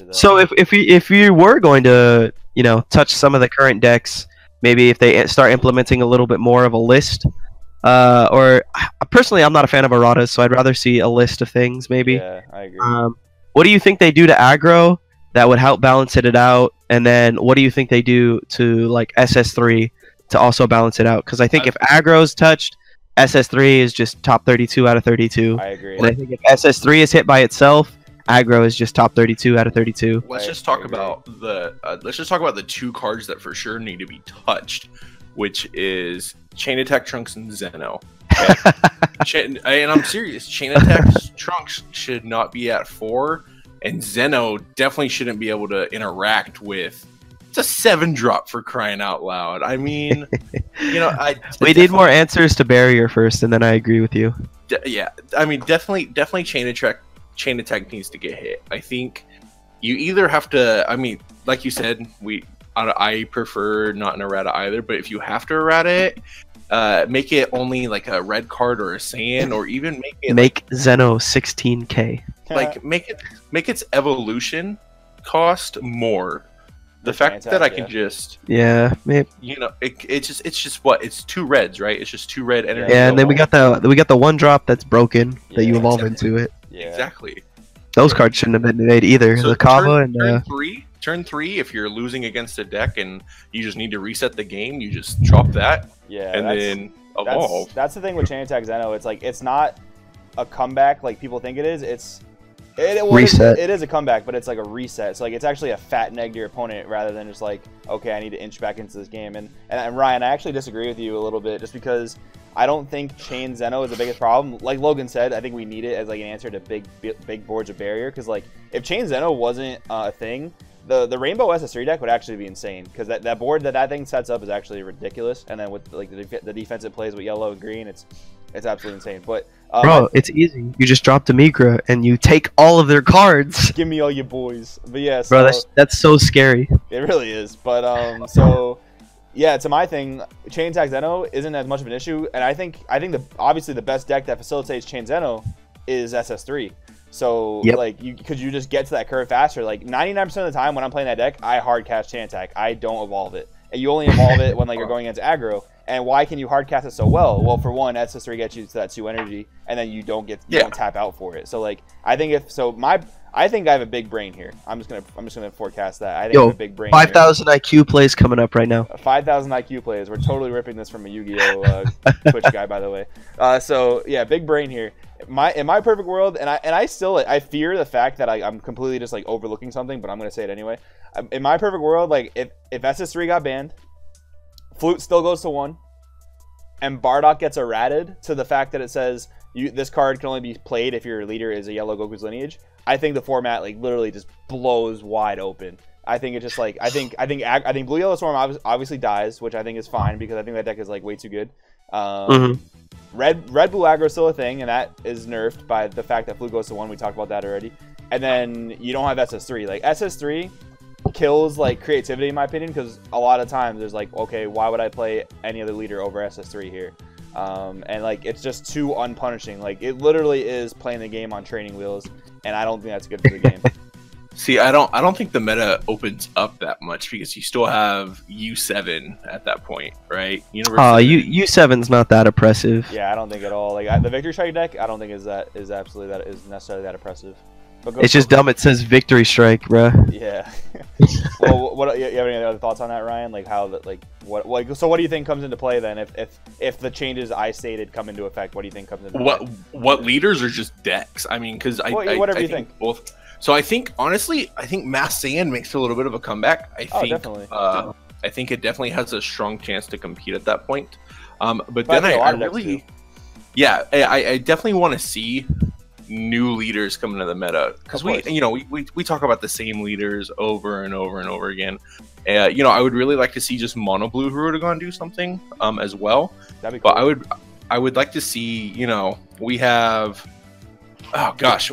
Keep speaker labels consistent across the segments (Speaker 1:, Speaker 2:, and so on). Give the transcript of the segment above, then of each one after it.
Speaker 1: though.
Speaker 2: So if you were going to touch some of the current decks, maybe if they start implementing a little bit more of a list, or personally I'm not a fan of erratas, so I'd rather see a list of things maybe.
Speaker 1: Yeah, I agree.
Speaker 2: What do you think they do to aggro that would help balance it out? And then what do you think they do to like SS3 to also balance it out? Because I think if aggro's touched, SS3 is just top 32 out of 32.
Speaker 1: I agree.
Speaker 2: And I think if SS3 is hit by itself, aggro is just top 32 out of 32.
Speaker 3: Let's just talk about the two cards that for sure need to be touched, which is Chain Attack Trunks and Zeno. Okay? And I'm serious. Chain Attack Trunks should not be at 4, and Zeno definitely shouldn't be able to interact with. It's a 7-drop for crying out loud. I mean,
Speaker 2: we need more answers to barrier first, and then I agree with you.
Speaker 3: Yeah, I mean, definitely Chain Attack needs to get hit. I think you either have to. I mean, like you said, I prefer not an errata either. But if you have to errata it, make it only like a red card or a Saiyan, or even
Speaker 2: make Zeno 16k.
Speaker 3: Like make its evolution cost more. The fact that I can just
Speaker 2: maybe.
Speaker 3: it's just what, it's 2 reds, right? It's just 2 red energy.
Speaker 2: Yeah, and then we got the 1-drop that's broken that you evolve into it.
Speaker 1: Yeah.
Speaker 3: Exactly.
Speaker 2: Those cards shouldn't have been made either.
Speaker 3: So
Speaker 2: the Kava and
Speaker 3: turn three. If you're losing against a deck and you just need to reset the game, you just drop that.
Speaker 1: Yeah,
Speaker 3: and then evolve.
Speaker 1: That's the thing with Chain Attack Zeno. It's like it's not a comeback like people think it is.
Speaker 2: Reset.
Speaker 1: It is a comeback, but it's like a reset. So like it's actually a fat neg to your opponent rather than just like, okay, I need to inch back into this game. And Ryan, I actually disagree with you a little bit, just because I don't think Chain Zeno is the biggest problem. Like Logan said, I think we need it as like an answer to big boards of barrier. Because like if Chain Zeno wasn't a thing, the Rainbow SS3 deck would actually be insane. Because that board that thing sets up is actually ridiculous. And then with like the defense it plays with yellow and green, it's absolutely insane. But
Speaker 2: bro, it's easy. You just drop Demigra and you take all of their cards.
Speaker 1: Give me all your boys. But yeah, so,
Speaker 2: bro, that's so scary.
Speaker 1: It really is. But so yeah, to my thing, Chain Attack Zeno isn't as much of an issue, and I think obviously the best deck that facilitates Chain Zeno is SS3. So like could you just get to that curve faster? Like 99% of the time when I'm playing that deck, I hard cast Chain Attack. I don't evolve it. And you only evolve it when like you're going against aggro. And why can you hard cast it so well? Well, for one, SS3 gets you to that 2 energy, and then you don't tap out for it. So like I think I think I have a big brain here. I'm just gonna forecast that. I think I have a big brain.
Speaker 2: 5,000 IQ plays coming up right now.
Speaker 1: 5,000 IQ plays. We're totally ripping this from a Yu-Gi-Oh Twitch guy, by the way. So yeah, big brain here. In my perfect world, and I fear the fact that I'm completely just like overlooking something, but I'm gonna say it anyway. In my perfect world, like if SS3 got banned, Flute still goes to 1, and Bardock gets errated to the fact that it says this card can only be played if your leader is a yellow Goku's lineage. I think the format like literally just blows wide open. I think it's just like I think Blue Yellow Storm obviously dies, which I think is fine because I think that deck is like way too good. Red Blue Aggro is still a thing, and that is nerfed by the fact that Flute goes to 1. We talked about that already. And then you don't have SS3. Like SS3 kills like creativity in my opinion, because a lot of times there's like, okay, why would I play any other leader over SS3 here? And like it's just too unpunishing. Like it literally is playing the game on training wheels, and I don't think that's good for the game.
Speaker 3: See, I don't think the meta opens up that much because you still have U7 at that point, right?
Speaker 2: U7's not that oppressive.
Speaker 1: Yeah, I don't think at all. Like the Victory Strike deck, I don't think is necessarily that oppressive.
Speaker 2: It's just dumb. It says Victory Strike, bruh.
Speaker 1: Yeah. Well, what you have any other thoughts on that, Ryan? Like how that, like what? So what do you think comes into play then? If the changes I stated come into effect, what do you think comes into play?
Speaker 3: What leaders or just decks? I mean, because
Speaker 1: whatever you think.
Speaker 3: Both. So I think honestly, Mass Saiyan makes a little bit of a comeback. I think
Speaker 1: definitely.
Speaker 3: I think it definitely has a strong chance to compete at that point. But then I really, I definitely want to see new leaders come into the meta, because we talk about the same leaders over and over and over again. I would really like to see just mono blue Hirudegarn do something as well.
Speaker 1: That'd be cool.
Speaker 3: But I would like to see, we have, oh gosh,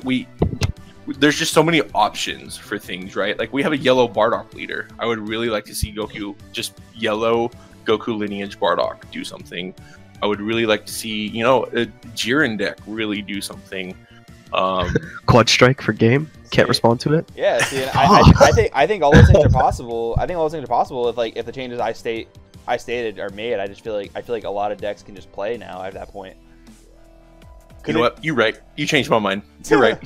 Speaker 3: there's just so many options for things, right? Like we have a yellow Bardock leader. I would really like to see Goku, just yellow Goku lineage Bardock do something. I would really like to see, a Jiren deck really do something.
Speaker 2: Quad strike for game. Can't
Speaker 1: See?
Speaker 2: respond to it.
Speaker 1: Yeah, see, and I think all those things are possible. I think all those things are possible if the changes I stated are made. I feel like a lot of decks can just play now at that point.
Speaker 3: You know what? You're right. You changed my mind. You're right.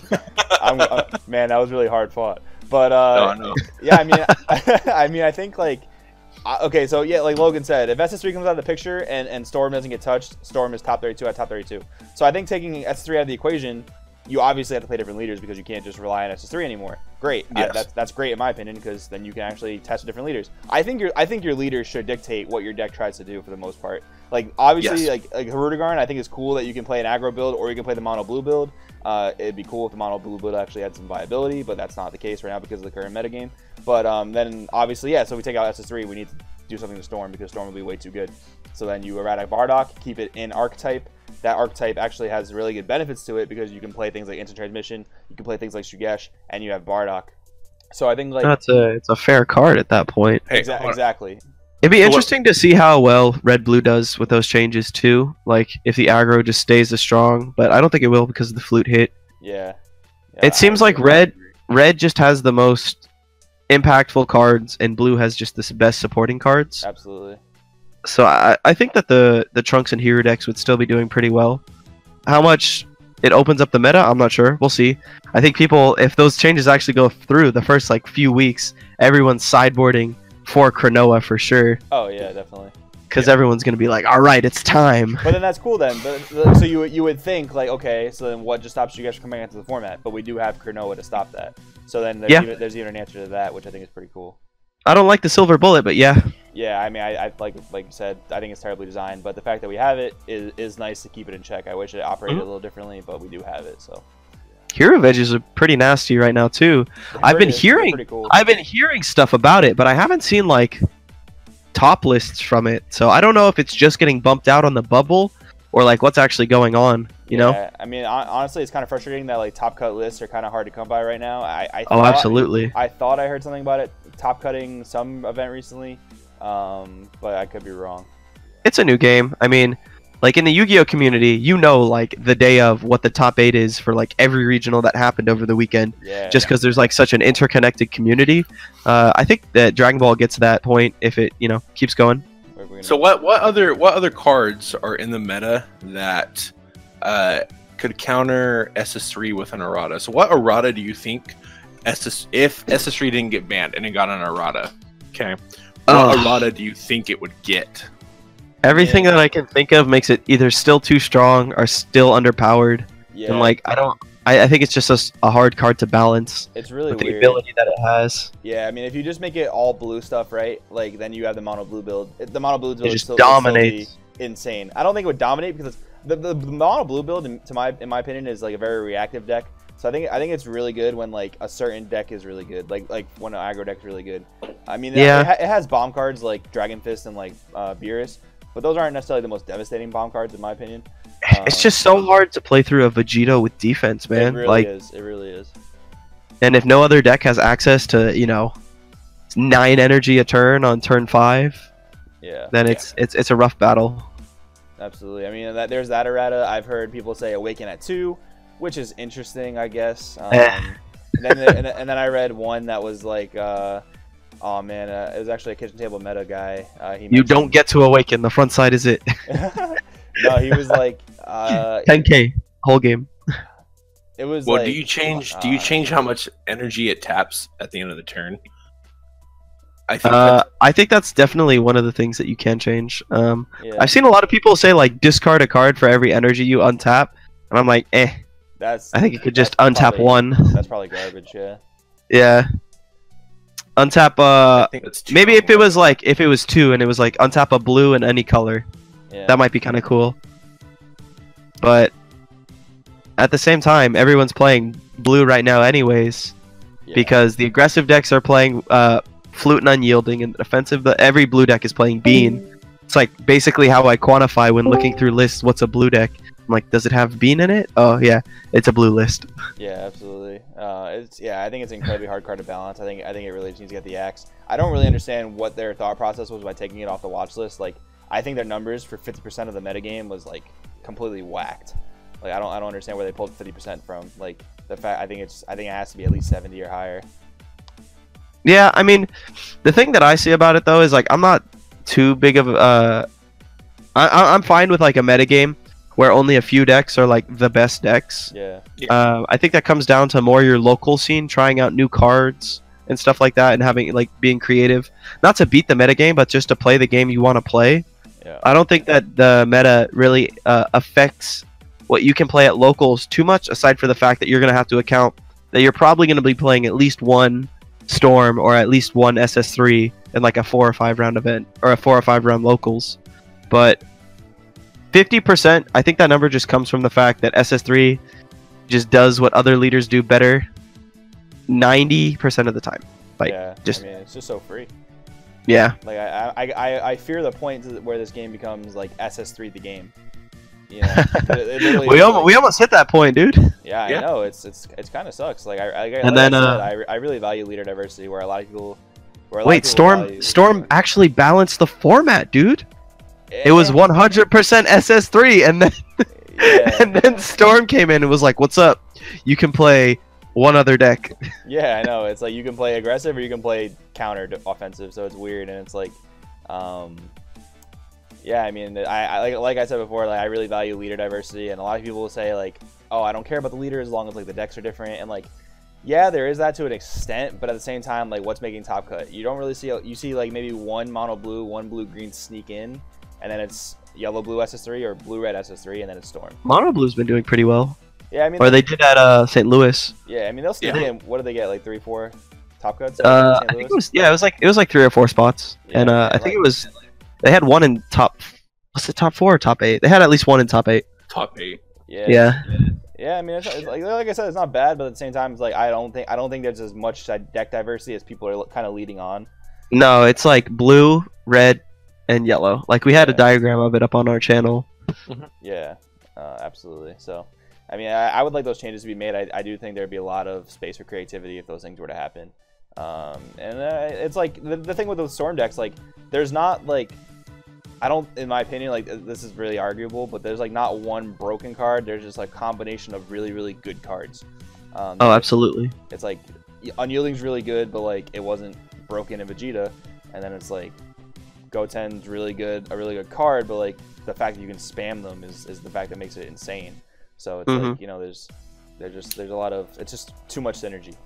Speaker 1: Man, that was really hard fought. But
Speaker 3: no.
Speaker 1: yeah, I mean, I think like, okay, so yeah, like Logan said, if SS3 comes out of the picture and Storm doesn't get touched, Storm is top 32 at top 32. So I think taking SS3 out of the equation, you obviously have to play different leaders because you can't just rely on SS3 anymore. Great,
Speaker 3: Yes.
Speaker 1: That's great in my opinion because then you can actually test different leaders. I think your leaders should dictate what your deck tries to do for the most part. Like obviously,
Speaker 3: Yes.
Speaker 1: like Hirudegarn, I think it's cool that you can play an aggro build or you can play the mono blue build. It'd be cool if the mono blue build actually had some viability, but that's not the case right now because of the current metagame. But then obviously, yeah. So if we take out SS3, we need to do something to Storm because Storm will be way too good. So then you erratic Bardock, keep it in archetype. That archetype actually has really good benefits to it because you can play things like instant transmission, you can play things like Shugesh, and you have Bardock. So I think like
Speaker 2: It's a fair card at that point.
Speaker 3: Hey,
Speaker 1: exactly.
Speaker 2: It'd be
Speaker 3: So
Speaker 2: interesting to see how well Red Blue does with those changes too. Like if the aggro just stays as strong, but I don't think it will because of the flute hit.
Speaker 1: Yeah.
Speaker 2: It seems like Red just has the most impactful cards, and Blue has just the best supporting cards.
Speaker 1: Absolutely.
Speaker 2: So I think that the Trunks and Hero decks would still be doing pretty well. How much it opens up the meta, I'm not sure. We'll see. I think people, if those changes actually go through the first like few weeks, everyone's sideboarding for Cronoa for sure.
Speaker 1: Oh yeah, definitely.
Speaker 2: Because everyone's gonna be like, all right, it's time.
Speaker 1: But then that's cool then. But so you would think like, okay, so then what just stops you guys from coming into the format? But we do have Cronoa to stop that. So then there's even an answer to that, which I think is pretty cool.
Speaker 2: I don't like the silver bullet, but yeah.
Speaker 1: Yeah, I mean, I like you said, I think it's terribly designed, but the fact that we have it is nice to keep it in check. I wish it operated a little differently, but we do have it, so.
Speaker 2: Hero Veggies are pretty nasty right now too. I've been hearing stuff about it, but I haven't seen like top lists from it. So I don't know if it's just getting bumped out on the bubble or like what's actually going on, you know?
Speaker 1: I mean, honestly, it's kind of frustrating that like top cut lists are kind of hard to come by right now.
Speaker 2: Absolutely.
Speaker 1: I thought I heard something about it top cutting some event recently, but I could be wrong.
Speaker 2: It's a new game. I mean, like in the Yu-Gi-Oh community, you know, like the day of what the top 8 is for like every regional that happened over the weekend.
Speaker 1: Yeah.
Speaker 2: Just because there's like such an interconnected community. I think that Dragon Ball gets to that point if it, keeps going.
Speaker 3: So what other cards are in the meta that could counter SS3 with an errata? So what errata do you think if SS3 didn't get banned and it got an errata? Okay. What errata do you think it would get?
Speaker 2: Everything that I can think of makes it either still too strong or still underpowered.
Speaker 1: Yeah.
Speaker 2: And like I think it's just a hard card to balance.
Speaker 1: It's really
Speaker 2: with the
Speaker 1: weird.
Speaker 2: ability that it has.
Speaker 1: Yeah, I mean, if you just make it all blue stuff, right? Like then you have the mono blue build. The mono blue build
Speaker 2: It just
Speaker 1: would
Speaker 2: dominates.
Speaker 1: still be insane. I don't think it would dominate because the mono blue build, in my opinion, is like a very reactive deck. So I think it's really good when like a certain deck is really good, like when an aggro deck is really good. I mean,
Speaker 2: Yeah.
Speaker 1: it has bomb cards like Dragon Fist and like Beerus, but those aren't necessarily the most devastating bomb cards in my opinion.
Speaker 2: It's just so hard to play through a Vegito with defense, man.
Speaker 1: It really
Speaker 2: like,
Speaker 1: is. It really is.
Speaker 2: and if no other deck has access to 9 energy a turn on turn 5,
Speaker 1: Yeah.
Speaker 2: then it's a rough battle.
Speaker 1: Absolutely. I mean, there's that errata. I've heard people say Awaken at 2, which is interesting, I guess. And then I read one that was like, oh man, it was actually a kitchen table meta guy.
Speaker 2: You don't get to awaken. The front side is it.
Speaker 1: No, he was like
Speaker 2: 10k whole game.
Speaker 1: It was.
Speaker 3: Well,
Speaker 1: like,
Speaker 3: do you change how much energy it taps at the end of the turn?
Speaker 2: I think that's definitely one of the things that you can change.
Speaker 1: Yeah.
Speaker 2: I've seen a lot of people say like discard a card for every energy you untap, and I'm like, I think you could just untap one.
Speaker 1: That's probably garbage. Yeah.
Speaker 2: Yeah. Untap.
Speaker 3: I think that's
Speaker 2: Maybe if it was 2 and it was like untap a blue in any color, that might be kind of cool. But at the same time, everyone's playing blue right now, anyways, because the aggressive decks are playing Flute and Unyielding, and defensive, but every blue deck is playing Bean. It's like basically how I quantify when looking through lists what's a blue deck. I'm like, does it have Bean in it? Oh yeah, it's a blue list.
Speaker 1: Yeah, absolutely. I think it's an incredibly hard card to balance. I think it really just needs to get the axe. I don't really understand what their thought process was by taking it off the watch list. Like, I think their numbers for 50% of the metagame was like completely whacked. Like I don't understand where they pulled 50% from. Like the fact I think it has to be at least 70 or higher.
Speaker 2: Yeah, I mean, the thing that I see about it though is like I'm not too big of I'm fine with like a metagame where only a few decks are like the best decks.
Speaker 1: Yeah.
Speaker 2: I think that comes down to more your local scene, trying out new cards and stuff like that, and having like being creative, not to beat the metagame, but just to play the game you want to play.
Speaker 1: Yeah.
Speaker 2: I don't think that the meta really affects what you can play at locals too much, aside for the fact that you're going to have to account that you're probably going to be playing at least one Storm or at least one SS3 in like a 4 or 5 round event or a 4 or 5 round locals. But 50%, I think that number just comes from the fact that SS3 just does what other leaders do better 90% of the time. Like,
Speaker 1: yeah,
Speaker 2: just
Speaker 1: I mean, it's just so free.
Speaker 2: yeah.
Speaker 1: Like I fear the point where this game becomes like SS3 the game. You know, it literally
Speaker 2: we
Speaker 1: is,
Speaker 2: almost,
Speaker 1: like,
Speaker 2: we almost hit that point, dude.
Speaker 1: yeah, I
Speaker 3: Yeah.
Speaker 1: know it's kind of sucks. Like
Speaker 2: And then,
Speaker 1: I really value leader diversity where a lot of people.
Speaker 2: Wait, Storm actually balanced the format, dude. It was
Speaker 1: Eh,
Speaker 2: 100% SS3, and then
Speaker 1: yeah.
Speaker 2: and then Storm came in and was like, "What's up? You can play one other deck."
Speaker 1: Yeah, I know. It's like you can play aggressive or you can play counter offensive, so it's weird. And it's like, yeah, I mean, like I said before, like I really value leader diversity, and a lot of people will say like, oh, I don't care about the leader as long as like the decks are different, and like, yeah, there is that to an extent, but at the same time, like what's making top cut? You don't really see. You see like maybe one mono blue, one blue green sneak in, and then it's yellow blue SS3 or blue red SS3, and then it's Storm.
Speaker 2: Mono Blue's been doing pretty well,
Speaker 1: Yeah, I mean,
Speaker 2: or they did at St. Louis.
Speaker 1: yeah, I mean they'll sneak
Speaker 3: Yeah.
Speaker 1: in. What do they get? Like 3-4 top cuts?
Speaker 2: I think it was it was like 3 or 4 spots,
Speaker 1: Yeah,
Speaker 2: and I think it was they had one in top. Was it top 4 or top 8? They had at least one in top 8.
Speaker 3: Top 8.
Speaker 2: Yeah.
Speaker 1: Yeah, I mean, it's like I said, it's not bad, but at the same time, it's like I don't think there's as much deck diversity as people are kind of leading on.
Speaker 2: No, it's like blue, red, and yellow. Like we had a
Speaker 1: Yeah.
Speaker 2: diagram of it up on our channel.
Speaker 1: Yeah, absolutely. So, I mean, I would like those changes to be made. I do think there'd be a lot of space for creativity if those things were to happen. And it's like the thing with those Storm decks, like there's not like. I don't, in my opinion, like this is really arguable, but there's like not one broken card. There's just like combination of really, really good cards.
Speaker 2: Oh, absolutely.
Speaker 1: It's like Unyielding's really good, but like it wasn't broken in Vegeta, and then it's like Goten's really good, a really good card, but like the fact that you can spam them is the fact that makes it insane. So it's like, you know, there's a lot of, it's just too much synergy.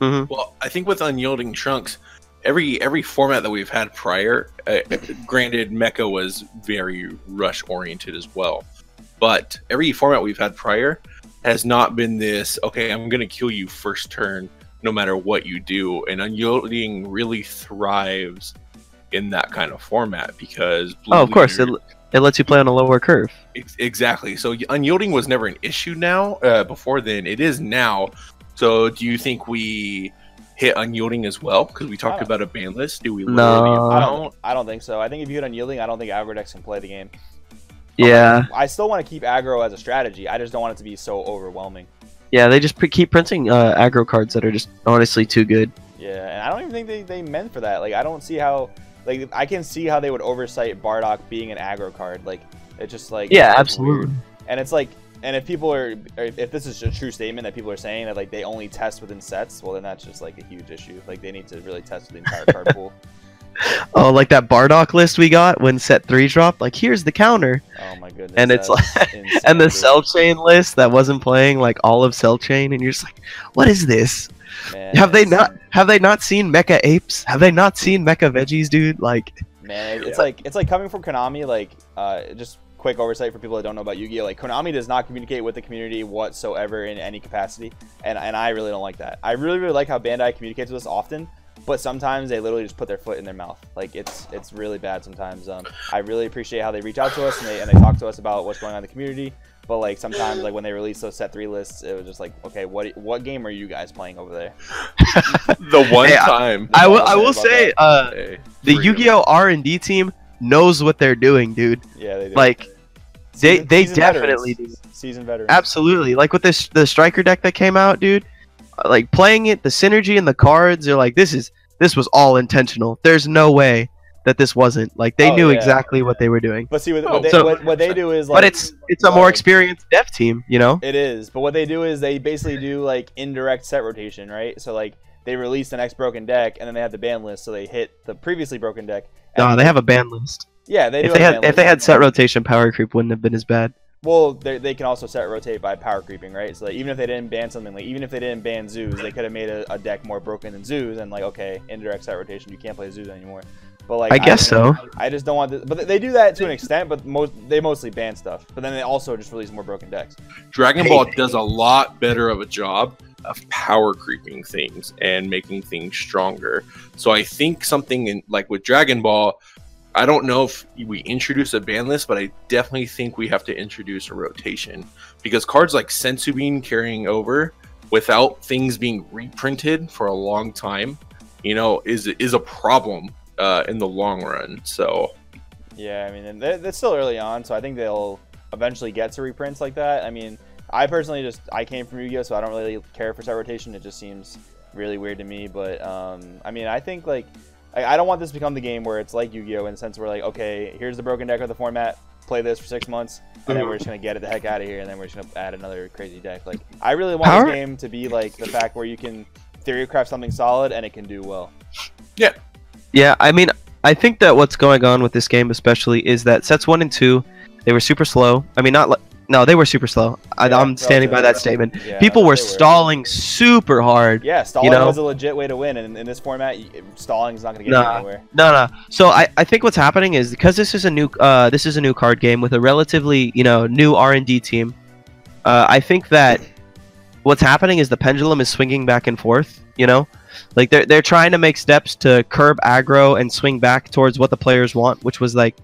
Speaker 3: Well, I think with Unyielding Trunks, every format that we've had prior, granted Mecha was very rush oriented as well, but every format we've had prior has not been this, okay, I'm gonna kill you first turn no matter what you do, and Unyielding really thrives in that kind of format because
Speaker 2: Oh, of course, it lets you play on a lower curve.
Speaker 3: Exactly. So Unyielding was never an issue now, before then. It is now. So do you think we hit Unyielding as well? Because we talked about a ban list. Do we?
Speaker 2: No.
Speaker 1: I don't think so. I think if you hit Unyielding, I don't think aggro decks can play the game.
Speaker 2: Yeah.
Speaker 1: I still want to keep aggro as a strategy. I just don't want it to be so overwhelming.
Speaker 2: Yeah, they just keep printing aggro cards that are just honestly too good.
Speaker 1: Yeah, and I don't even think they meant for that. Like, I don't see how... Like, I can see how they would oversight Bardock being an aggro card. Like, it's just like...
Speaker 2: Yeah,
Speaker 1: it's
Speaker 2: absolutely.
Speaker 1: weird. And it's like... And if people are... If this is a true statement that people are saying that, like, they only test within sets, well, then that's just, like, a huge issue. Like, they need to really test the entire card pool.
Speaker 2: Oh, like that Bardock list we got when set 3 dropped? Like, here's the counter.
Speaker 1: Oh, my goodness.
Speaker 2: And it's
Speaker 1: that's
Speaker 2: like...
Speaker 1: insane,
Speaker 2: And the
Speaker 1: dude.
Speaker 2: Cell Chain list that wasn't playing, like, all of Cell Chain, and you're just like, what is this?
Speaker 1: Man,
Speaker 2: Have they
Speaker 1: it's-
Speaker 2: not seen Mecha Apes? Have they not seen Mecha Veggies, dude? Like...
Speaker 1: Man, it's like coming from Konami, like, just quick oversight for people that don't know about Yu-Gi-Oh! Like, Konami does not communicate with the community whatsoever in any capacity, and I really don't like that. I really like how Bandai communicates with us often, but sometimes they literally just put their foot in their mouth. Like, it's really bad sometimes. I really appreciate how they reach out to us and they talk to us about what's going on in the community, but like sometimes, like when they release those set 3 lists, it was just like, okay, what game are you guys playing over there?
Speaker 3: The one
Speaker 2: Hey,
Speaker 3: time.
Speaker 2: I will
Speaker 1: about
Speaker 2: say,
Speaker 3: Hey,
Speaker 2: the
Speaker 3: freedom.
Speaker 2: Yu-Gi-Oh! R&D team knows what they're doing, dude.
Speaker 1: Yeah, they do.
Speaker 2: Like, they
Speaker 1: Seasoned
Speaker 2: definitely
Speaker 1: veterans.
Speaker 2: do.
Speaker 1: Seasoned veterans.
Speaker 2: Absolutely. Like with the striker deck that came out, dude. Like playing it, the synergy and the cards are like this was all intentional. There's no way that this wasn't. Like they
Speaker 1: Oh,
Speaker 2: knew
Speaker 1: yeah.
Speaker 2: exactly what they were doing.
Speaker 1: But see,
Speaker 3: Oh,
Speaker 1: what they do is like,
Speaker 2: But it's a more experienced dev team, you know.
Speaker 1: it is. But what they do is they basically do like indirect set rotation, right? So like they release the next broken deck, and then they have the ban list, so they hit the previously broken deck.
Speaker 2: No, they have a ban list.
Speaker 1: Yeah, they do.
Speaker 2: If they had set rotation, power creep wouldn't have been as bad.
Speaker 1: Well, they can also set rotate by power creeping, right? So like, even if they didn't ban something, like even if they didn't ban zoos, they could have made a deck more broken than zoos, and like, okay, indirect set rotation, you can't play zoos anymore. But like,
Speaker 2: I guess so.
Speaker 1: I just don't want this, but they do that to an extent. But they mostly ban stuff. But then they also just release more broken decks.
Speaker 3: Dragon Ball does a lot better of a job of power creeping things and making things stronger. So I think something in like with Dragon Ball, I don't know if we introduce a ban list, but I definitely think we have to introduce a rotation, because cards like Sensu Bean carrying over without things being reprinted for a long time, you know, is a problem in the long run. So
Speaker 1: yeah, I mean, and that's still early on, so I think they'll eventually get to reprints like that. I mean, I personally I came from Yu-Gi-Oh, so I don't really care for set rotation. It just seems really weird to me. But I mean, I think like I don't want this to become the game where it's like Yu-Gi-Oh in the sense where like, okay, here's the broken deck of the format, play this for 6 months, and then we're just gonna get it the heck out of here, and then we're just gonna add another crazy deck. Like, I really want this game to be like the fact where you can theorycraft something solid and it can do well.
Speaker 3: yeah.
Speaker 2: Yeah, I mean, I think that what's going on with this game especially is that sets 1 and 2, they were super slow. I mean, no, they were super slow. I'm standing by that statement.
Speaker 1: Yeah,
Speaker 2: People were stalling super hard.
Speaker 1: Yeah, stalling
Speaker 2: you know?
Speaker 1: was a legit way to win, and in this format, stalling is not going to get you anywhere.
Speaker 2: No. So I think what's happening is because this is a new card game with a relatively new R&D team. I think that what's happening is the pendulum is swinging back and forth. You know, like they're trying to make steps to curb aggro and swing back towards what the players want, which was like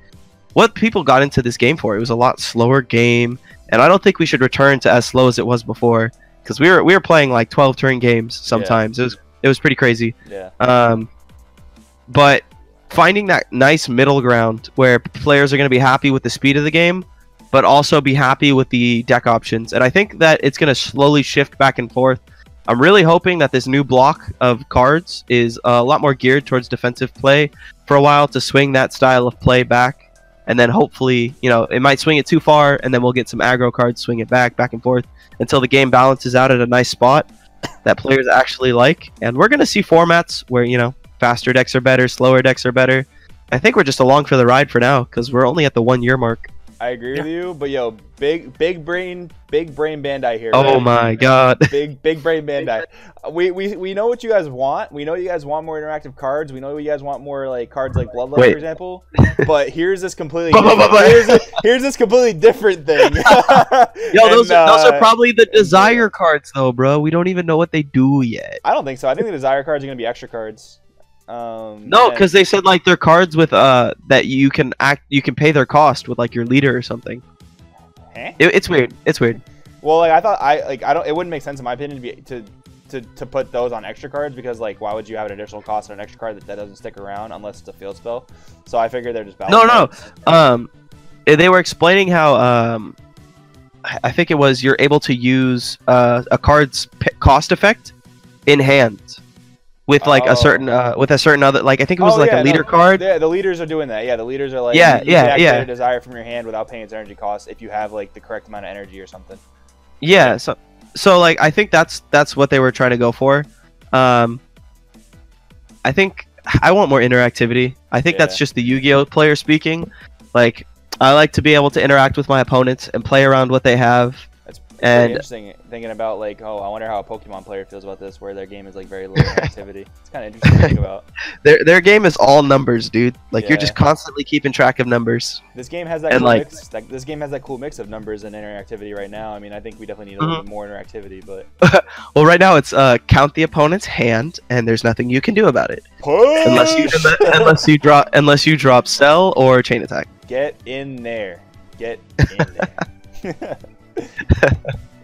Speaker 2: what people got into this game for. It was a lot slower game. And I don't think we should return to as slow as it was before, because we were playing like 12 turn games sometimes. Yeah. It was pretty crazy.
Speaker 1: Yeah.
Speaker 2: But finding that nice middle ground where players are going to be happy with the speed of the game, but also be happy with the deck options, and I think that it's going to slowly shift back and forth. I'm really hoping that this new block of cards is a lot more geared towards defensive play for a while to swing that style of play back. And then hopefully, it might swing it too far, and then we'll get some aggro cards, swing it back and forth, until the game balances out at a nice spot that players actually like. And we're going to see formats where, faster decks are better, slower decks are better. I think we're just along for the ride for now, because we're only at the 1 year mark.
Speaker 1: I agree with you, but yo, big brain Bandai here.
Speaker 2: Oh
Speaker 1: right?
Speaker 2: My god.
Speaker 1: Big brain Bandai. We know what you guys want. We know you guys want more interactive cards. We know you guys want more like cards like Bloodlust, for example. But here's this completely here's this completely different thing.
Speaker 2: Yo, those are probably the desire cards though, bro. We don't even know what they do yet.
Speaker 1: I don't think so. I think the desire cards are gonna be extra cards.
Speaker 2: No, because they said like they're cards with that you can pay their cost with like your leader or something.
Speaker 1: Huh?
Speaker 2: It's weird. It's weird.
Speaker 1: Well, like I thought it wouldn't make sense in my opinion to put those on extra cards, because like why would you have an additional cost on an extra card that doesn't stick around unless it's a field spell? So I figured they're just balanced.
Speaker 2: No. They were explaining how I think it was you're able to use a card's cost effect in hand. With like a certain other, like I think it was a leader card.
Speaker 1: Yeah, the leaders are doing that. Yeah, the leaders are like
Speaker 2: you can
Speaker 1: activate a desire from your hand without paying its energy cost if you have like the correct amount of energy or something.
Speaker 2: Yeah, so like I think that's what they were trying to go for. I think I want more interactivity. I think that's just the Yu-Gi-Oh player speaking. Like I like to be able to interact with my opponents and play around what they have.
Speaker 1: That's pretty interesting, thinking about like, I wonder how a Pokemon player feels about this, where their game is like very low activity. It's kind of interesting to think about.
Speaker 2: Their game is all numbers, dude. Like you're just constantly keeping track of numbers.
Speaker 1: This game has that cool mix. This game has that cool mix of numbers and interactivity right now. I mean, I think we definitely need a little bit more interactivity, but
Speaker 2: well, right now it's count the opponent's hand, and there's nothing you can do about it unless you drop Cell or Chain Attack.
Speaker 1: Get in there. Get in there.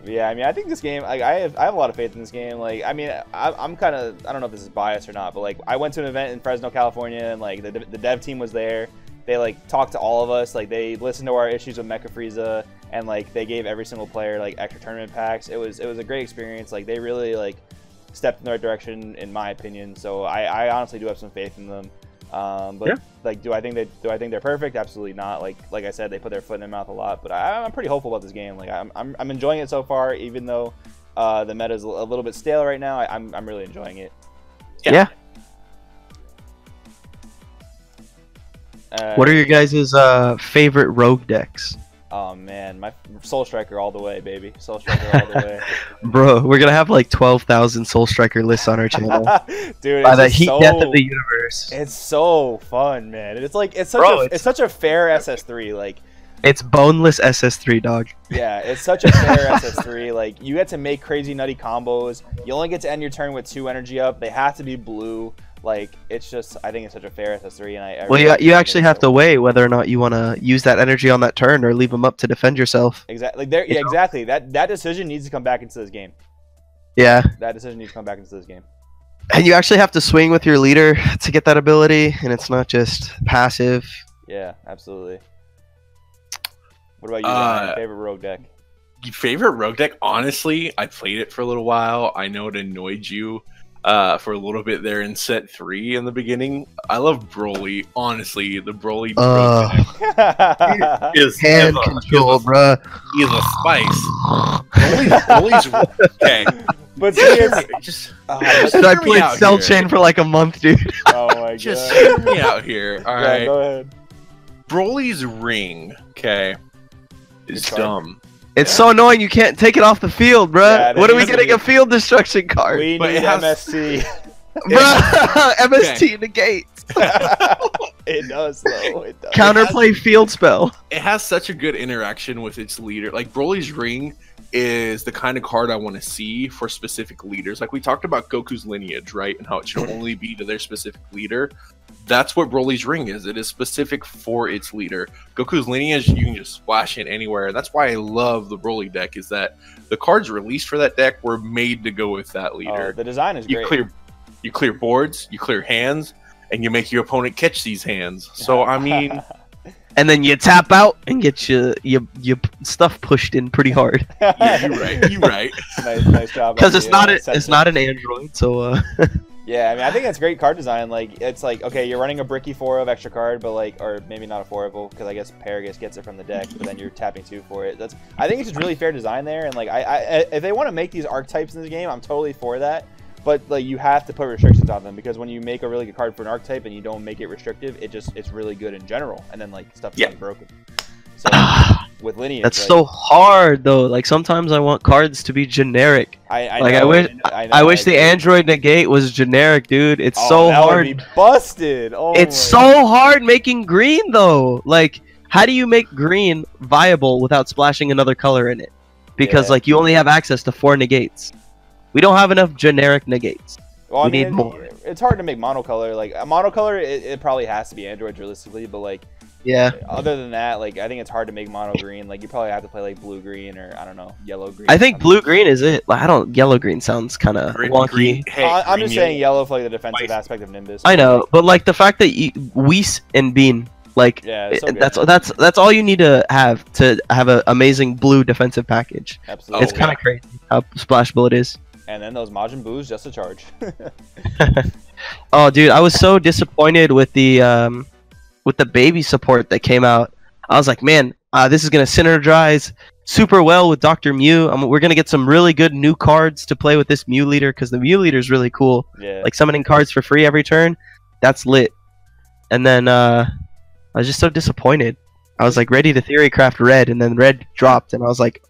Speaker 1: Yeah, I mean, I think this game, like, I have a lot of faith in this game. Like, I mean, I'm kind of, I don't know if this is biased or not, but like, I went to an event in Fresno, California, and like the dev team was there. They like talked to all of us. Like, they listened to our issues with Mecha Frieza, and like they gave every single player like extra tournament packs. It was a great experience. Like, they really like stepped in the right direction, in my opinion. So I honestly do have some faith in them. But
Speaker 3: Yeah.
Speaker 1: like, do I think they're perfect? Absolutely not. Like I said, they put their foot in their mouth a lot. But I'm pretty hopeful about this game. Like I'm enjoying it so far, even though the meta is a little bit stale right now. I'm really enjoying it.
Speaker 2: Yeah. What are your guys' favorite rogue decks?
Speaker 1: Oh man, my Soul Striker all the way, baby. Soul Striker all the way.
Speaker 2: Bro, we're gonna have like 12,000 Soul Striker lists on our channel.
Speaker 1: Dude,
Speaker 2: By
Speaker 1: it's
Speaker 2: the
Speaker 1: just
Speaker 2: heat
Speaker 1: so,
Speaker 2: death of the universe.
Speaker 1: it's so fun, man. It's like it's
Speaker 2: Bro,
Speaker 1: it's such a fair SS3. Like,
Speaker 2: It's boneless SS3, dog.
Speaker 1: yeah, it's such a fair SS3. Like, you get to make crazy nutty combos. You only get to end your turn with 2 energy up. They have to be blue. Like, it's just, I think it's such a fair SS3. And I
Speaker 2: Well,
Speaker 1: really
Speaker 2: you
Speaker 1: think
Speaker 2: actually
Speaker 1: it's
Speaker 2: have
Speaker 1: so-
Speaker 2: to weigh whether or not you want to use that energy on that turn or leave them up to defend yourself.
Speaker 1: Exactly. Like, yeah, exactly. That decision needs to come back into this game.
Speaker 2: Yeah,
Speaker 1: That decision needs to come back into this game.
Speaker 2: and you actually have to swing with your leader to get that ability, and it's not just passive.
Speaker 1: Yeah, absolutely. What about you, Ryan? Favorite rogue deck?
Speaker 3: Favorite rogue deck? Honestly, I played it for a little while. I know it annoyed you for a little bit there in set 3 in the beginning. I love Broly. Honestly, the Broly is
Speaker 2: Hand
Speaker 3: is a-
Speaker 2: control,
Speaker 3: is a-
Speaker 2: bruh.
Speaker 3: He is a spice. Broly's okay.
Speaker 1: But see, it's,
Speaker 3: Just
Speaker 1: oh,
Speaker 2: Dude, I
Speaker 3: hear me
Speaker 2: played
Speaker 3: out
Speaker 2: Cell
Speaker 3: here.
Speaker 2: Chain for like a month, dude.
Speaker 1: oh my
Speaker 3: Just
Speaker 1: god.
Speaker 3: hear me out here. All
Speaker 1: Yeah,
Speaker 3: right.
Speaker 1: go ahead.
Speaker 3: Broly's ring, okay, is
Speaker 1: Good card.
Speaker 3: dumb.
Speaker 2: It's so annoying you can't take it off the field, bruh.
Speaker 1: Yeah,
Speaker 2: What are we
Speaker 1: needs to
Speaker 2: getting
Speaker 1: be-
Speaker 2: a field destruction card?
Speaker 1: We
Speaker 3: But
Speaker 1: need
Speaker 3: it has-
Speaker 1: MSC.
Speaker 2: Bruh, MST negates.
Speaker 1: It does, though. It does.
Speaker 2: Counterplay field spell.
Speaker 3: It has such a good interaction with its leader. Like Broly's ring is the kind of card I want to see for specific leaders. Like we talked about Goku's lineage, right? And how it should only be to their specific leader. That's what Broly's ring is. It is specific for its leader. Goku's lineage, you can just splash it anywhere. That's why I love the Broly deck, is that the cards released for that deck were made to go with that
Speaker 1: Oh,
Speaker 3: leader.
Speaker 1: the design is
Speaker 3: you
Speaker 1: great.
Speaker 3: clear boards, you clear hands, and you make your opponent catch these hands. So I mean,
Speaker 2: And then you tap out and get your stuff pushed in pretty hard.
Speaker 3: yeah, you're right. You're right.
Speaker 1: nice job.
Speaker 2: Because
Speaker 1: on
Speaker 2: it's
Speaker 1: the,
Speaker 2: not
Speaker 1: sensor.
Speaker 2: it's not an android, so
Speaker 1: Yeah, I mean, I think it's great card design. Like, it's like, okay, you're running a Bricky 4 of extra card, but like, or maybe not a 4 of, because I guess Paragus gets it from the deck, but then you're tapping 2 for it. I think it's just really fair design there, and like, if they want to make these archetypes in this game, I'm totally for that. But like, you have to put restrictions on them, because when you make a really good card for an archetype and you don't make it restrictive, it's really good in general, and then like stuff gets broken. So with lineage,
Speaker 2: that's
Speaker 1: like,
Speaker 2: so hard though. Like sometimes I want cards to be generic.
Speaker 1: I
Speaker 2: Like,
Speaker 1: know,
Speaker 2: I wish the
Speaker 1: agree.
Speaker 2: android negate was generic, dude. It's
Speaker 1: Oh,
Speaker 2: so
Speaker 1: that would
Speaker 2: hard.
Speaker 1: be busted. Oh,
Speaker 2: It's
Speaker 1: my
Speaker 2: so hard making green though. Like, how do you make green viable without splashing another color in it? Because
Speaker 1: Yeah.
Speaker 2: like you only have access to 4 negates. We don't have enough generic negates.
Speaker 1: Well, I
Speaker 2: We
Speaker 1: mean,
Speaker 2: need more.
Speaker 1: It's hard to make monocolor. Like a monocolor, it probably has to be androids realistically. But like,
Speaker 2: Yeah.
Speaker 1: other than that, like I think it's hard to make mono green. Like you probably have to play like blue green or I don't know, yellow green.
Speaker 2: I think blue green is it. Like, I don't. Yellow green sounds kind of wonky.
Speaker 3: Hey,
Speaker 1: I'm
Speaker 3: green
Speaker 1: just saying
Speaker 3: yellow.
Speaker 1: yellow for like the defensive
Speaker 3: Spicy.
Speaker 1: aspect of Nimbus.
Speaker 2: I know, but like the fact that Whis and Bean, like
Speaker 1: Yeah, it's so good.
Speaker 2: that's all you need to have an amazing blue defensive package.
Speaker 1: Absolutely.
Speaker 2: It's kind of crazy how splashable it is.
Speaker 1: And then those Majin Boos just a charge.
Speaker 2: Oh, dude, I was so disappointed with the baby support that came out. I was like, man, this is gonna synergize super well with Dr. Mew. We're gonna get some really good new cards to play with this Mew leader because the Mew leader is really cool.
Speaker 1: Yeah.
Speaker 2: Like summoning cards for free every turn, that's lit. And then I was just so disappointed. I was like ready to theory craft red, and then red dropped, and I was like,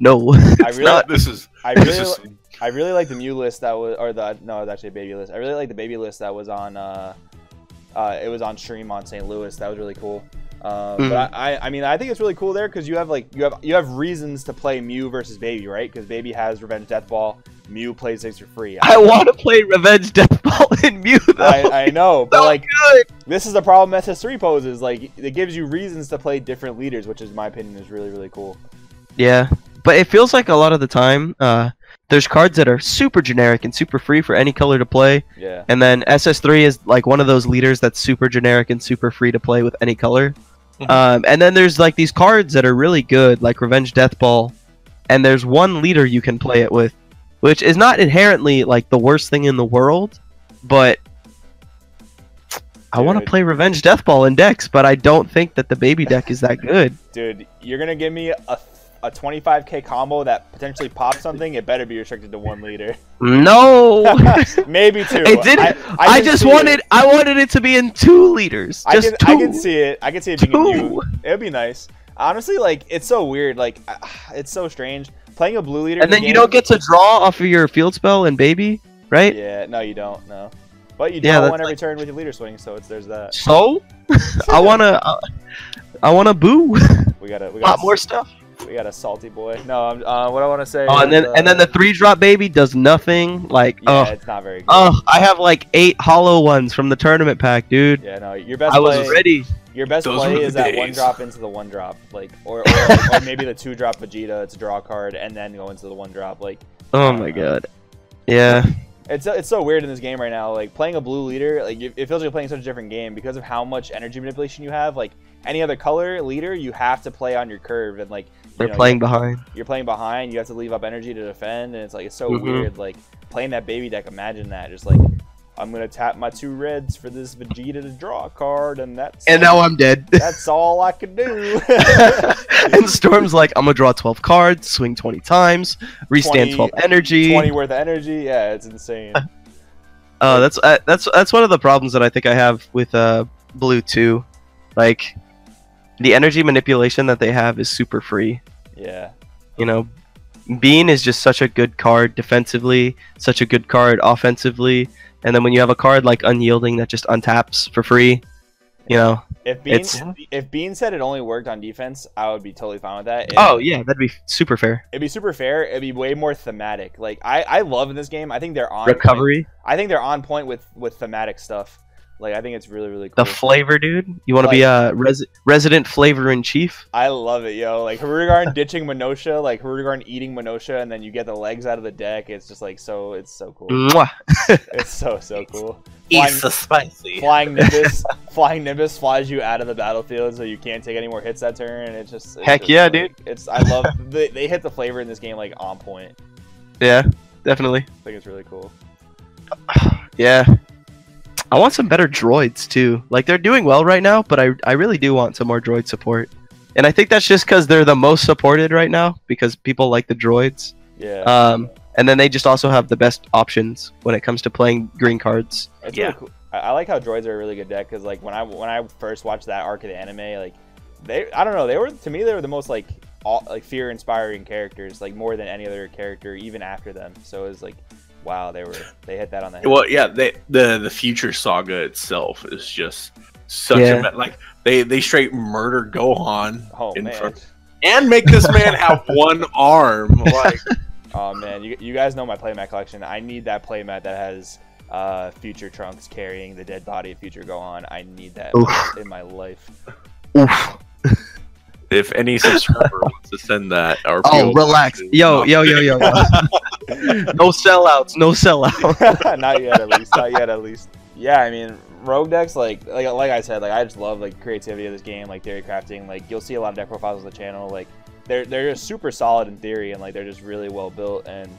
Speaker 2: no.
Speaker 1: I really,
Speaker 2: not.
Speaker 3: This is
Speaker 1: I
Speaker 3: this
Speaker 1: really,
Speaker 3: is
Speaker 1: I really like the Mew list that was, or the no, it was actually a baby list. I really like the baby list that was on, it was on stream on St. Louis. That was really cool. But I mean, I think it's really cool there because you have reasons to play Mew versus Baby, right? Because Baby has Revenge Death Ball, Mew plays things for free.
Speaker 2: I want to play Revenge Death Ball in Mew though.
Speaker 1: I know, but
Speaker 2: So
Speaker 1: like
Speaker 2: good.
Speaker 1: this is the problem SS3 poses. Like it gives you reasons to play different leaders, which is, in my opinion, is really really cool.
Speaker 2: Yeah, but it feels like a lot of the time, there's cards that are super generic and super free for any color to play,
Speaker 1: Yeah.
Speaker 2: and then SS3 is like one of those leaders that's super generic and super free to play with any color. And then there's like these cards that are really good, like Revenge Death Ball, and there's one leader you can play it with, which is not inherently like the worst thing in the world, but I want to
Speaker 1: Dude.
Speaker 2: play Revenge Death Ball in decks, but I don't think that the baby deck is that good.
Speaker 1: Dude, you're gonna give me a 25k combo that potentially pops something. It better be restricted to 1 liter.
Speaker 2: No.
Speaker 1: Maybe 2.
Speaker 2: It didn't. I
Speaker 1: can
Speaker 2: just
Speaker 1: see
Speaker 2: wanted.
Speaker 1: it.
Speaker 2: I wanted it to be in 2 liters. Just
Speaker 1: I
Speaker 2: 2.
Speaker 1: can see it. I can see it being in
Speaker 2: 2.
Speaker 1: you. It would be nice. Honestly, like it's so weird. Like it's so strange playing a blue leader.
Speaker 2: And then you don't get to draw off of your field spell and baby, right?
Speaker 1: Yeah, no, you don't. No, but you
Speaker 2: Yeah,
Speaker 1: draw
Speaker 2: that's
Speaker 1: one every turn with your leader swing, so there's that.
Speaker 2: So, I wanna boo.
Speaker 1: We got
Speaker 2: A lot more stuff.
Speaker 1: We got a salty boy. No, what I want to say.
Speaker 2: Oh, and then the 3-drop baby does nothing. Like,
Speaker 1: yeah, it's not very good.
Speaker 2: I have like 8 hollow ones from the tournament pack, dude.
Speaker 1: Yeah, no, your best.
Speaker 2: I was ready.
Speaker 1: Your best
Speaker 3: Those
Speaker 1: play
Speaker 3: were the
Speaker 1: is that
Speaker 3: days.
Speaker 1: 1-drop into the 1-drop, like, or maybe the 2-drop Vegeta to draw a card and then go into the 1-drop, like.
Speaker 2: Oh my god. Yeah.
Speaker 1: It's so weird in this game right now. Like playing a blue leader, like it feels like you're playing such a different game because of how much energy manipulation you have. Like any other color leader, you have to play on your curve, and like
Speaker 2: They're playing behind.
Speaker 1: You're playing behind. You have to leave up energy to defend, and it's like it's so weird. Like playing that baby deck. Imagine that, just like I'm gonna tap my 2 reds for this Vegeta to draw a card, and that's
Speaker 2: Now I'm dead.
Speaker 1: that's all I can do.
Speaker 2: And Storm's like, I'm gonna draw 12 cards, swing 20 times, restand 12 energy.
Speaker 1: 20 worth of energy. Yeah, it's insane.
Speaker 2: That's one of the problems that I think I have with Blue 2. Like, the energy manipulation that they have is super free.
Speaker 1: Yeah.
Speaker 2: You know, Bean is just such a good card defensively, such a good card offensively, and then when you have a card like Unyielding that just untaps for free, you know.
Speaker 1: If Bean said it only worked on defense, I would be totally fine with that.
Speaker 2: Oh yeah, that'd be super fair.
Speaker 1: It'd be super fair. It'd be way more thematic. Like I love in this game. I think they're on
Speaker 2: Recovery.
Speaker 1: Point. I think they're on point with thematic stuff. Like I think it's really really cool.
Speaker 2: The flavor, dude. You want to be a resident flavor in chief?
Speaker 1: I love it, yo. Like Hirudegarn ditching Minosha, like Hirudegarn eating Minosha, and then you get the legs out of the deck. It's just like it's so cool.
Speaker 2: Mwah.
Speaker 1: It's so cool.
Speaker 3: Eats the spicy.
Speaker 1: Flying Nimbus flies you out of the battlefield, so you can't take any more hits that turn. And it's
Speaker 2: Heck
Speaker 1: just,
Speaker 2: yeah,
Speaker 1: like,
Speaker 2: dude.
Speaker 1: I love they hit the flavor in this game like on point.
Speaker 2: Yeah, definitely.
Speaker 1: I think it's really cool.
Speaker 2: Yeah. I want some better droids too. Like they're doing well right now, but I really do want some more droid support. And I think that's just because they're the most supported right now because people like the droids.
Speaker 1: Yeah.
Speaker 2: And then they just also have the best options when it comes to playing green cards.
Speaker 1: It's really cool. I like how droids are a really good deck because like when I first watched that arc of the anime, like I don't know, they were the most like fear inspiring characters, like more than any other character even after them. So it was like wow, they hit that on the head.
Speaker 3: Well, yeah, the Future Saga itself is just such a like they straight murder Gohan in front and make this man have one arm. Like,
Speaker 1: oh man, you guys know my playmat collection. I need that playmat that has Future Trunks carrying the dead body of Future Gohan. I need that in my life.
Speaker 2: Oof.
Speaker 3: If any subscriber wants to send that,
Speaker 2: relax. Yo. No sellouts. No sellouts.
Speaker 1: Not yet, at least. Yeah, I mean, rogue decks, like I said, like I just love like creativity of this game, like theory crafting. Like you'll see a lot of deck profiles on the channel. Like they're just super solid in theory, and like they're just really well built. And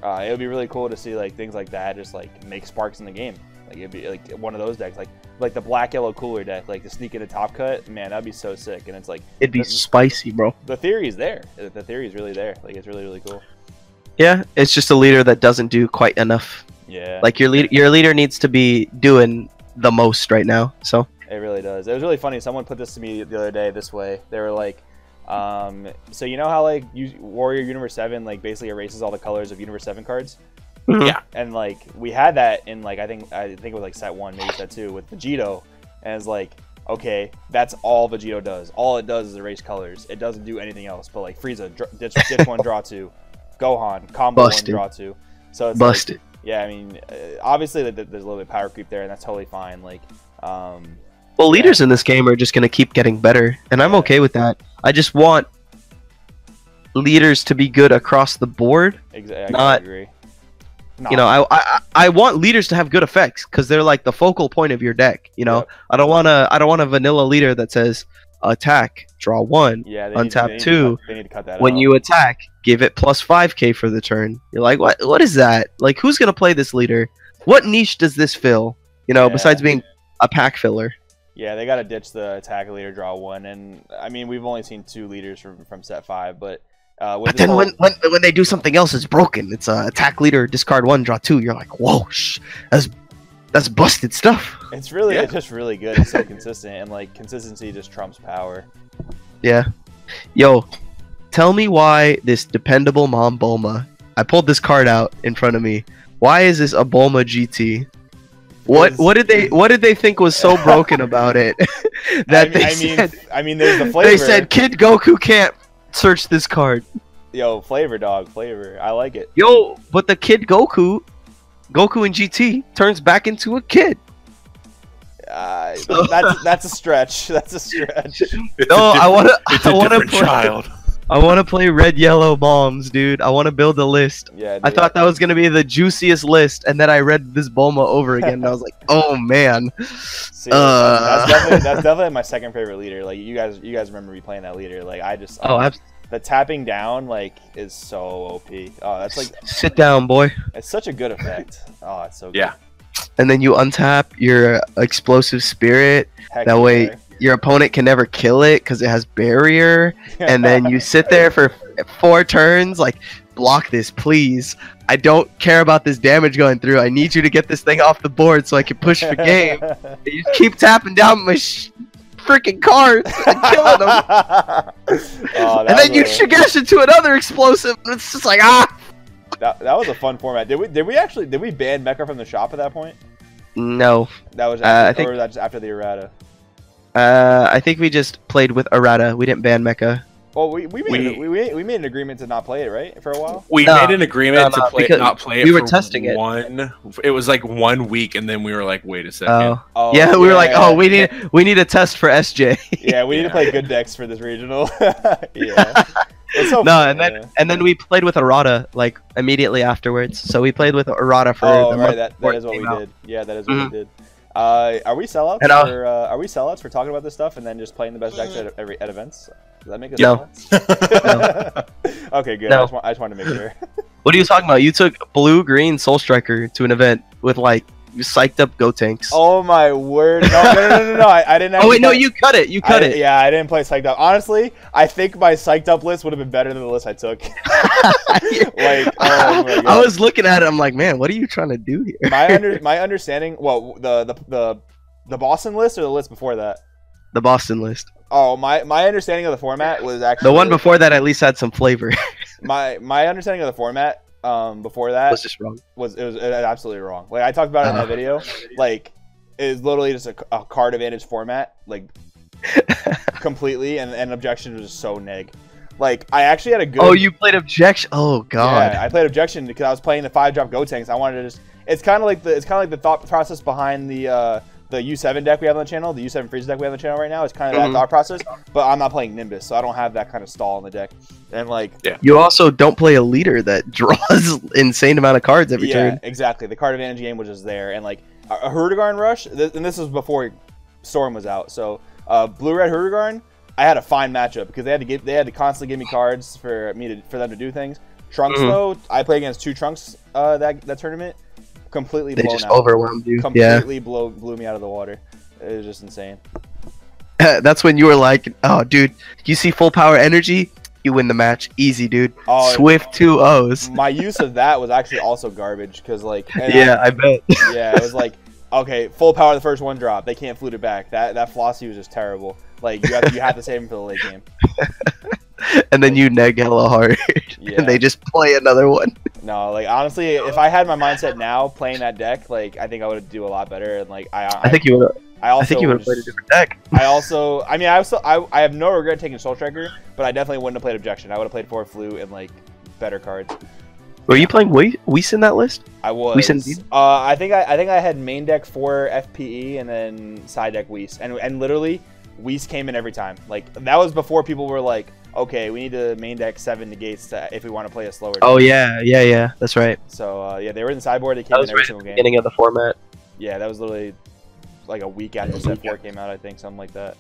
Speaker 1: it would be really cool to see like things like that just like make sparks in the game. Like it'd be like one of those decks, like the black yellow cooler deck, like to sneak into top cut. Man, that'd be so sick. And it's like
Speaker 2: it'd be spicy, bro.
Speaker 1: The theory is there. The theory is really there. Like it's really really cool.
Speaker 2: Yeah, it's just a leader that doesn't do quite enough.
Speaker 1: Yeah.
Speaker 2: Like your leader needs to be doing the most right now. So
Speaker 1: it really does. It was really funny. Someone put this to me the other day this way. They were like, so you know how like Warrior Universe 7 like basically erases all the colors of Universe 7 cards?
Speaker 3: Yeah.
Speaker 1: And like we had that in like I think it was like set 1, maybe set 2 with Vegito, and it's like okay, that's all Vegito does. All it does is erase colors. It doesn't do anything else. But like Frieza, ditch 1, draw 2. Gohan, combo
Speaker 2: Busted.
Speaker 1: 1, draw 2. So it's
Speaker 2: busted.
Speaker 1: Like, yeah, I mean, obviously there's a little bit of power creep there, and that's totally fine. Like,
Speaker 2: well, leaders in this game are just gonna keep getting better, and I'm okay with that. I just want leaders to be good across the board.
Speaker 1: Exactly. I agree.
Speaker 2: You know, I want leaders to have good effects because they're like the focal point of your deck. You know,
Speaker 1: Yep.
Speaker 2: I don't want a vanilla leader that says attack, draw 1, untap 2.
Speaker 1: They need to cut that
Speaker 2: when
Speaker 1: out.
Speaker 2: you attack, give it plus 5k for the turn. You're like, what is that? Like, who's gonna play this leader? What niche does this fill? You know,
Speaker 1: Yeah.
Speaker 2: besides being a pack filler.
Speaker 1: Yeah, they got to ditch the attack leader, draw 1, and I mean we've only seen 2 leaders from set 5, but with
Speaker 2: But
Speaker 1: this
Speaker 2: then
Speaker 1: whole-
Speaker 2: when they do something else, it's broken. It's attack leader, discard 1, draw 2. You're like, whoa, that's busted stuff.
Speaker 1: it's really
Speaker 3: Yeah.
Speaker 1: it's just really good. It's so consistent, and like consistency just trumps power.
Speaker 2: Yeah. Yo, tell me why this dependable Mom Bulma. I pulled this card out in front of me. Why is this a Bulma GT?
Speaker 1: Because-
Speaker 2: What did they think was so broken about it that
Speaker 1: I mean, there's the flavor.
Speaker 2: they said Kid Goku can't search this card.
Speaker 1: Yo, flavor, dog, flavor. I like it.
Speaker 2: Yo, but the Kid Goku in GT turns back into a kid.
Speaker 1: That's a stretch. That's a stretch.
Speaker 3: It's
Speaker 2: No, I wanna
Speaker 3: different
Speaker 2: play.
Speaker 3: child.
Speaker 2: I wanna play Red Yellow Bombs, dude. I wanna build a list.
Speaker 1: Yeah,
Speaker 2: I
Speaker 1: dude,
Speaker 2: thought that was gonna be the juiciest list, and then I read this Bulma over again, and I was like, "Oh man!"
Speaker 1: See, that's definitely my second favorite leader. Like you guys remember me playing that leader. Like I just the tapping down like is so OP. Oh, that's like
Speaker 2: sit down, boy.
Speaker 1: it's such a good effect. Oh, it's so good.
Speaker 3: Yeah.
Speaker 2: And then you untap your explosive spirit.
Speaker 1: Heck
Speaker 2: That
Speaker 1: yeah.
Speaker 2: way, your opponent can never kill it because it has barrier. And then you sit there for 4 turns, like, block this, please. I don't care about this damage going through. I need you to get this thing off the board so I can push the game. You just keep tapping down my freaking cards and killing them.
Speaker 1: Oh,
Speaker 2: And then you Shigesh into another explosive. And it's just like,
Speaker 1: that was a fun format. Did we ban Mecha from the shop at that point?
Speaker 2: No.
Speaker 1: That was
Speaker 2: I
Speaker 1: after,
Speaker 2: think-
Speaker 1: or was that just after the errata?
Speaker 2: I think we just played with errata. We didn't ban Mecha.
Speaker 1: Well, we made an agreement to not play it, right, for a while.
Speaker 3: We
Speaker 2: No,
Speaker 3: made an agreement
Speaker 2: no,
Speaker 3: to play
Speaker 2: because
Speaker 3: not play it.
Speaker 2: we were
Speaker 3: for
Speaker 2: testing it.
Speaker 3: It was like 1 week, and then we were like, "Wait a second."
Speaker 1: Oh,
Speaker 2: Yeah, we were like,
Speaker 1: yeah.
Speaker 2: oh, we need a test for SJ.
Speaker 1: Yeah, we need to play good decks for this regional. Yeah. It's so
Speaker 2: No,
Speaker 1: fun,
Speaker 2: and then we played with errata like immediately afterwards. So we played with errata for
Speaker 1: Oh,
Speaker 2: the
Speaker 1: right,
Speaker 2: month
Speaker 1: that
Speaker 2: before
Speaker 1: is
Speaker 2: it
Speaker 1: what we
Speaker 2: came out.
Speaker 1: did. Yeah, that is what we did. Are we sellouts
Speaker 2: And
Speaker 1: are we sellouts for talking about this stuff and then just playing the best decks at events? Does that make us
Speaker 2: No.
Speaker 1: sellouts? Okay, good.
Speaker 2: No.
Speaker 1: I just wanted to make sure.
Speaker 2: What are you talking about? You took blue green Soul Striker to an event with like you psyched up Go Tanks.
Speaker 1: Oh my word! No! I didn't.
Speaker 2: Oh, wait, no,
Speaker 1: play-
Speaker 2: you cut it. You cut it.
Speaker 1: Yeah, I didn't play psyched up. Honestly, I think my psyched up list would have been better than the list I took. Like, oh my God.
Speaker 2: I was looking at it. I'm like, man, what are you trying to do here?
Speaker 1: my understanding. Well, the Boston list or the list before that.
Speaker 2: The Boston list.
Speaker 1: Oh, my understanding of the format was actually
Speaker 2: The one before that at least had some flavor.
Speaker 1: my understanding of the format before that
Speaker 2: was just wrong.
Speaker 1: was absolutely wrong. Like I talked about it in that video. Like it's literally just a card advantage format, like completely, and objection was just so neg. Like I actually had a good.
Speaker 2: Oh, you played objection. Oh God.
Speaker 1: Yeah, I played objection because I was playing the 5-drop Go Tanks. I wanted to just. It's kind of like the thought process behind the U7 deck we have on the channel, the U7 Freeze deck we have on the channel right now. It's kind of that thought process, but I'm not playing Nimbus, so I don't have that kind of stall in the deck. And like,
Speaker 2: You also don't play a leader that draws insane amount of cards every turn.
Speaker 1: exactly. The card advantage game was just there, and like a Hurdigarn rush, and this was before Storm was out. So blue red Hurdigarn, I had a fine matchup because they had to constantly give me cards for them to do things. Trunks though, I played against 2 Trunks that tournament. Completely
Speaker 2: They
Speaker 1: blown
Speaker 2: just
Speaker 1: out.
Speaker 2: overwhelmed you.
Speaker 1: Completely blew me out of the water. It was just insane.
Speaker 2: Yeah. That's when you were like, oh, dude, you see full power energy, you win the match. Easy, dude.
Speaker 1: Oh,
Speaker 2: Swift 2-0s.
Speaker 1: My use of that was actually also garbage because like
Speaker 2: I bet.
Speaker 1: yeah, it was like okay, full power the first 1-drop. They can't flute it back. That Flossie was just terrible. Like you have to save him for the late game.
Speaker 2: And then you neg hella hard.
Speaker 1: Yeah.
Speaker 2: And they just play another one.
Speaker 1: No, like honestly, if I had my mindset now playing that deck, like I think I would do a lot better. And like
Speaker 2: I think you would. I think you would have played a different deck.
Speaker 1: I have no regret taking Soul Striker, but I definitely wouldn't have played Objection. I would have played 4 Flute and like better cards.
Speaker 2: Were you playing Whis in that list?
Speaker 1: I was.
Speaker 2: Whis indeed?
Speaker 1: I think I had main deck 4 FPE and then side deck Whis, and literally Whis came in every time. Like that was before people were like, okay, we need to main deck 7 negates if we want to play a slower.
Speaker 2: Oh
Speaker 1: deck.
Speaker 2: yeah. That's right.
Speaker 1: So yeah, they were in the sideboard. They came
Speaker 2: That
Speaker 1: in
Speaker 2: was
Speaker 1: every
Speaker 2: right at
Speaker 1: single
Speaker 2: the
Speaker 1: game.
Speaker 2: beginning of the format.
Speaker 1: Yeah, that was literally like a week after set 4 came out. I think something like that.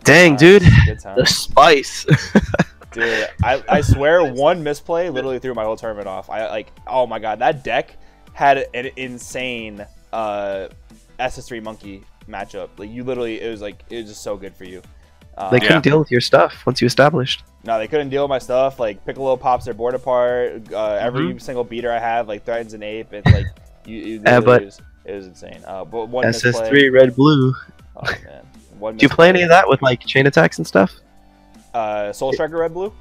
Speaker 2: Dang, dude.
Speaker 1: Good time.
Speaker 2: The spice.
Speaker 1: Dude, I swear one misplay literally threw my whole tournament off. Oh my god, that deck had an insane SS3 Monkey matchup. Like you literally, it was just so good for you.
Speaker 2: They couldn't deal with your stuff once you established.
Speaker 1: No, they couldn't deal with my stuff. Like Piccolo pops their board apart. Every single beater I have like threatens an ape. It's like
Speaker 2: but
Speaker 1: it was insane. But one
Speaker 2: SS3
Speaker 1: misplay.
Speaker 2: red blue.
Speaker 1: Oh man, one.
Speaker 2: Do you play any of that with like chain attacks and stuff?
Speaker 1: Soul Striker red blue?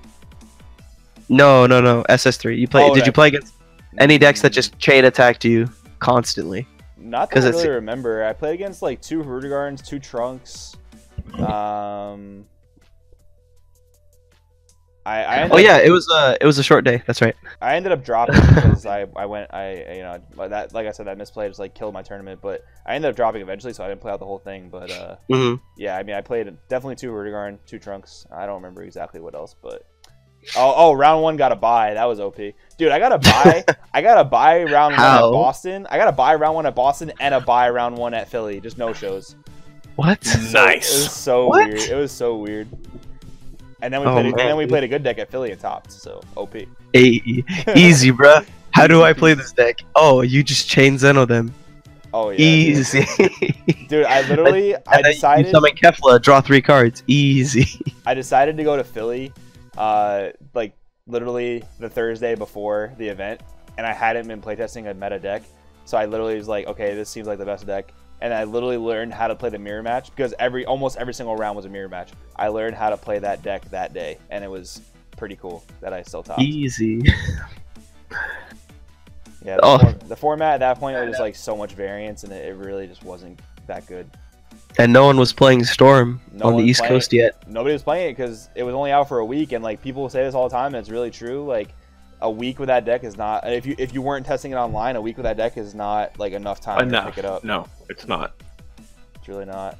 Speaker 2: No. SS3. You play?
Speaker 1: Oh,
Speaker 2: Did you play against any decks that just chain attacked you constantly?
Speaker 1: Not that I really remember. I played against like 2 Hurdigarns, 2 Trunks. It
Speaker 2: was a short day. That's right.
Speaker 1: I ended up dropping because that like I said, that misplay just like killed my tournament. But I ended up dropping eventually, so I didn't play out the whole thing. But yeah, I mean, I played definitely 2 Hurdigarn, 2 Trunks. I don't remember exactly what else, but round 1 got a bye. That was OP, dude. I got a bye. I got a bye round 1 at Boston. I got a bye round 1 at Boston and a bye round 1 at Philly. Just no shows.
Speaker 2: What?
Speaker 3: Nice.
Speaker 1: It was so weird. It was so weird. And then we played a good deck at Philly and topped. So OP.
Speaker 2: Hey, easy, bruh. How do I play this deck? Oh, you just chain Zeno them.
Speaker 1: Oh yeah.
Speaker 2: Easy.
Speaker 1: Dude, I decided.
Speaker 2: You summon Kefla, draw 3 cards. Easy.
Speaker 1: I decided to go to Philly, like literally the Thursday before the event, and I hadn't been playtesting a meta deck, so I literally was like, okay, this seems like the best deck. And I literally learned how to play the mirror match because almost every single round was a mirror match. I learned how to play that deck that day, and it was pretty cool that I still topped.
Speaker 2: Easy.
Speaker 1: Yeah, the format at that point, it was like so much variance, and it really just wasn't that good.
Speaker 2: And no one was playing Storm on the East Coast yet.
Speaker 1: Nobody was playing it because it was only out for a week, and like people say this all the time, and it's really true. Like a week with that deck is not. If you weren't testing it online, a week with that deck is not like enough time to pick it up.
Speaker 3: No, it's not.
Speaker 1: It's really not.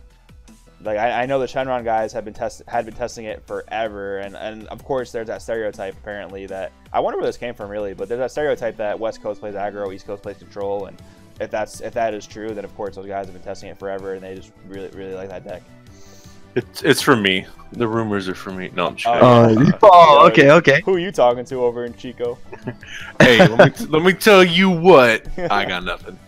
Speaker 1: Like I know the Shenron guys had been testing it forever, and of course there's that stereotype apparently that I wonder where this came from really, but there's that stereotype that West Coast plays aggro, East Coast plays control, and if that is true, then of course those guys have been testing it forever, and they just really like that deck.
Speaker 3: It's for me. The rumors are for me. No, I'm sure.
Speaker 2: Okay.
Speaker 1: Who are you talking to over in Chico?
Speaker 3: Hey, let me tell you what. I got nothing.